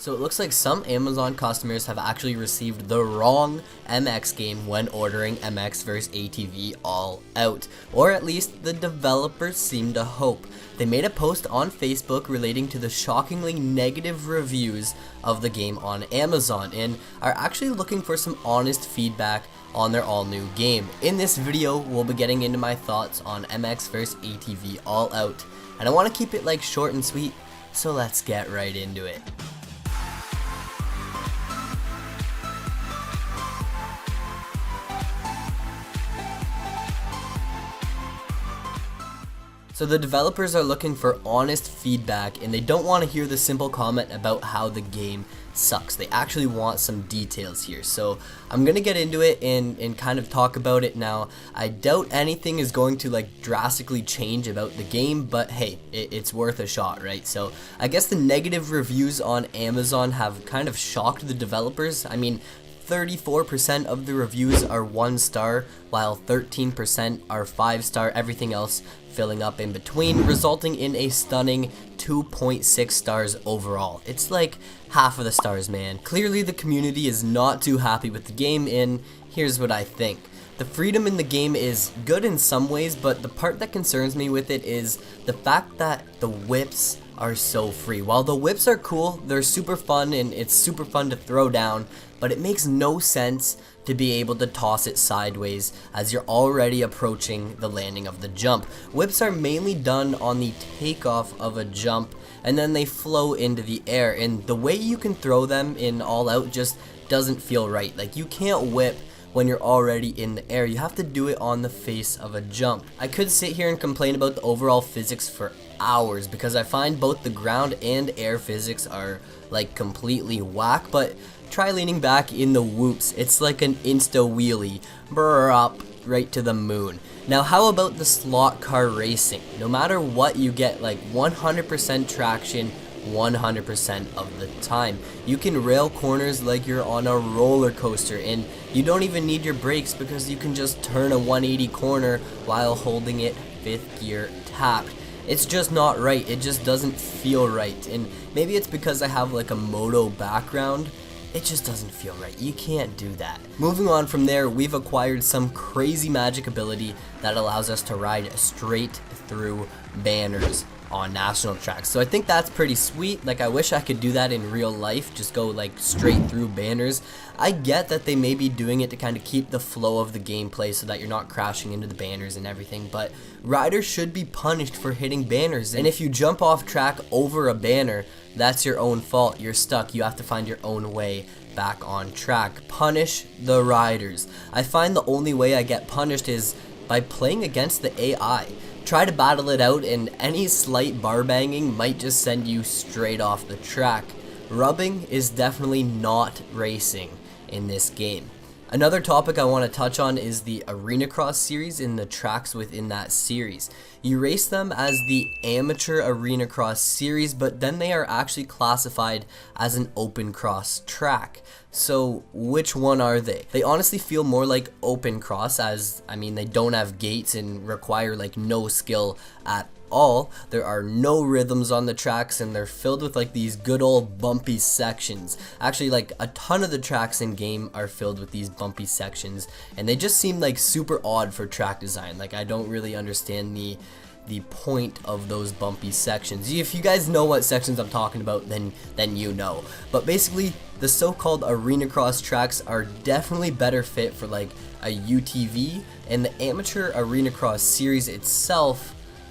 So it looks like some Amazon customers have actually received the wrong MX game when ordering MX vs ATV All Out, or at least the developers seem to hope. They made a post on Facebook relating to the shockingly negative reviews of the game on Amazon and are actually looking for some honest feedback on their all new game. In this video, we'll be getting into my thoughts on MX vs ATV All Out, and I want to keep it like short and sweet, so let's get right into it. So the developers are looking for honest feedback, and they don't want to hear the simple comment about how the game sucks. They actually want some details here. So I'm going to get into it and kind of talk about it now. I doubt anything is going to like drastically change about the game, but hey, it's worth a shot, right? So I guess the negative reviews on Amazon have kind of shocked the developers. I mean, 34% of the reviews are 1 star, while 13% are 5 star, everything else filling up in between, resulting in a stunning 2.6 stars overall. It's like half of the stars, man. Clearly the community is not too happy with the game, and here's what I think. The freedom in the game is good in some ways, but the part that concerns me with it is the fact that the whips are so free. While the whips are cool, they're super fun and it's super fun to throw down, but it makes no sense to be able to toss it sideways as you're already approaching the landing of the jump. Whips are mainly done on the takeoff of a jump, and then they flow into the air, and the way you can throw them in All Out just doesn't feel right. Like, you can't whip when you're already in the air. You have to do it on the face of a jump. I could sit here and complain about the overall physics for hours because I find both the ground and air physics are like completely whack, but try leaning back in the whoops. It's like an insta wheelie, brr up right to the moon. Now how about the slot car racing? No matter what, you get like 100% traction 100% of the time. You can rail corners like you're on a roller coaster, and you don't even need your brakes because you can just turn a 180 corner while holding it 5th gear tapped. It's just not right. It just doesn't feel right, and maybe it's because I have like a moto background. It just doesn't feel right. You can't do that. Moving on from there, we've acquired some crazy magic ability that allows us to ride straight through banners on national tracks. So I think that's pretty sweet. Like, I wish I could do that in real life, just go like straight through banners. I get that they may be doing it to kind of keep the flow of the gameplay so that you're not crashing into the banners and everything, but riders should be punished for hitting banners, and if you jump off track over a banner, that's your own fault. You're stuck. You have to find your own way back on track. Punish the riders. I find the only way I get punished is by playing against the AI. Try to battle it out, and any slight bar banging might just send you straight off the track. Rubbing is definitely not racing in this game. Another topic I want to touch on is the Arena Cross series and the tracks within that series. You race them as the Amateur Arena Cross series, but then they are actually classified as an open cross track. So which one are they? They honestly feel more like open cross, as I mean they don't have gates and require like no skill at all. There are no rhythms on the tracks, and they're filled with like these good old bumpy sections. Actually, like a ton of the tracks in game are filled with these bumpy sections, and they just seem like super odd for track design. Like, I don't really understand the point of those bumpy sections. If you guys know what sections I'm talking about, then you know. But basically, the so-called Arena Cross tracks are definitely better fit for like a UTV, and the Amateur Arena Cross series itself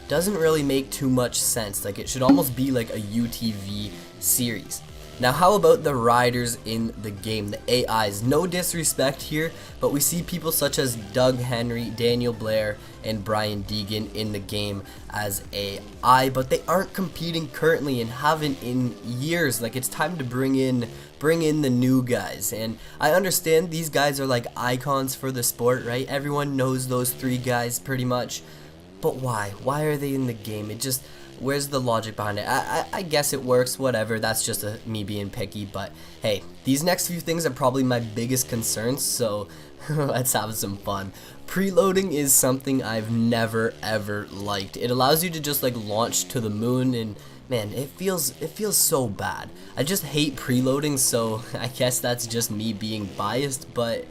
doesn't really make too much sense. Like, it should almost be like a UTV series. Now how about the riders in the game, the AIs? No disrespect here, but we see people such as Doug Henry, Daniel Blair, and Brian Deegan in the game as AI, but they aren't competing currently and haven't in years. Like, it's time to bring in the new guys, and I understand these guys are like icons for the sport, right? Everyone knows those 3 guys pretty much. But why? Why are they in the game? It just, where's the logic behind it? I guess it works, whatever. That's just me being picky. But hey, these next few things are probably my biggest concerns, so let's have some fun. Preloading is something I've never ever liked. It allows you to just like launch to the moon, and man, it feels so bad. I just hate preloading, so I guess that's just me being biased, but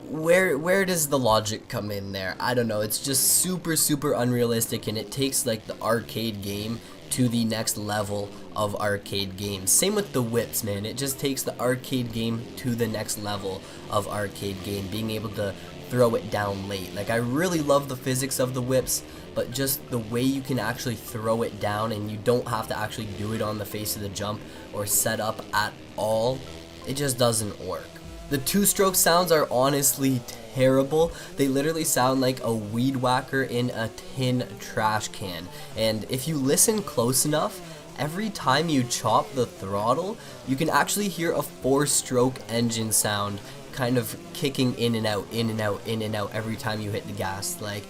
where does the logic come in there? I don't know. It's just super unrealistic, and it takes like the arcade game to the next level of arcade games. Same with the whips, man. It just takes the arcade game to the next level of arcade game, being able to throw it down late. Like, I really love the physics of the whips, but just the way you can actually throw it down and you don't have to actually do it on the face of the jump or set up at all, it just doesn't work. The two-stroke sounds are honestly terrible. They literally sound like a weed whacker in a tin trash can. And if you listen close enough, every time you chop the throttle, you can actually hear a four-stroke engine sound kind of kicking in and out, in and out, in and out every time you hit the gas. Like,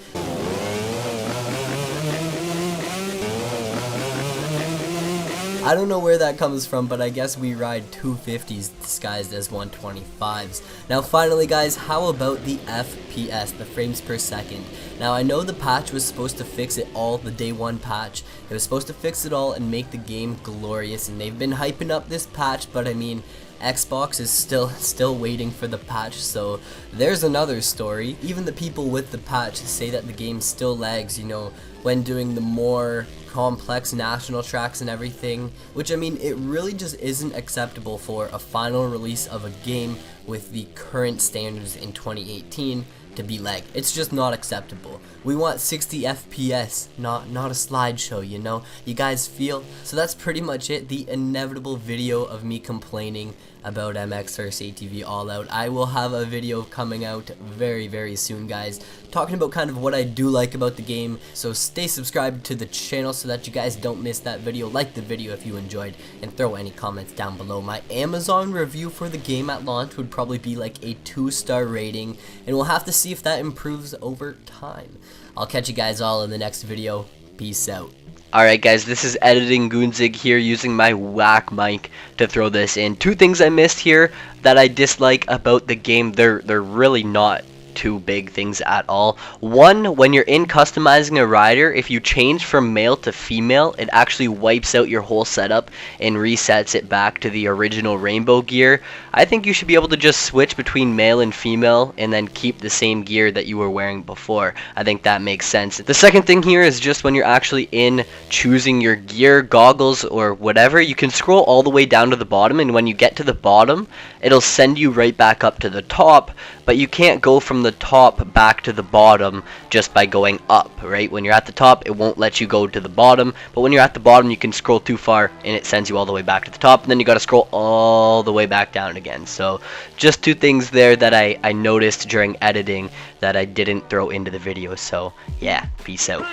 I don't know where that comes from, but I guess we ride 250s disguised as 125s. Now finally guys, how about the FPS, the frames per second? Now I know the patch was supposed to fix it all, the day one patch. It was supposed to fix it all and make the game glorious, and they've been hyping up this patch, but I mean, Xbox is still waiting for the patch, so there's another story. Even the people with the patch say that the game still lags, you know, when doing the more complex national tracks and everything, which I mean, it really just isn't acceptable for a final release of a game with the current standards in 2018 to be lagged. It's just not acceptable. We want 60 FPS, not a slideshow, you know? You guys feel? So that's pretty much it. The inevitable video of me complaining about MX vs ATV All Out. I will have a video coming out very soon, guys, talking about kind of what I do like about the game. So stay subscribed to the channel so that you guys don't miss that video. Like the video if you enjoyed, and throw any comments down below. My Amazon review for the game at launch would probably be like a 2-star rating, and we'll have to see if that improves over time. I'll catch you guys all in the next video. Peace out. Alright guys, this is Editing Goonzig here, using my whack mic to throw this in. Two things I missed here that I dislike about the game. They're really not two big things at all. One, when you're in customizing a rider, if you change from male to female, it actually wipes out your whole setup and resets it back to the original rainbow gear. I think you should be able to just switch between male and female and then keep the same gear that you were wearing before. I think that makes sense. The second thing here is just when you're actually in choosing your gear, goggles, or whatever, you can scroll all the way down to the bottom, and when you get to the bottom, it'll send you right back up to the top, but you can't go from the top back to the bottom just by going up, right? When you're at the top, it won't let you go to the bottom, but when you're at the bottom, you can scroll too far and it sends you all the way back to the top, and then you gotta scroll all the way back down again. So just two things there that I noticed during editing that I didn't throw into the video. So yeah, peace out.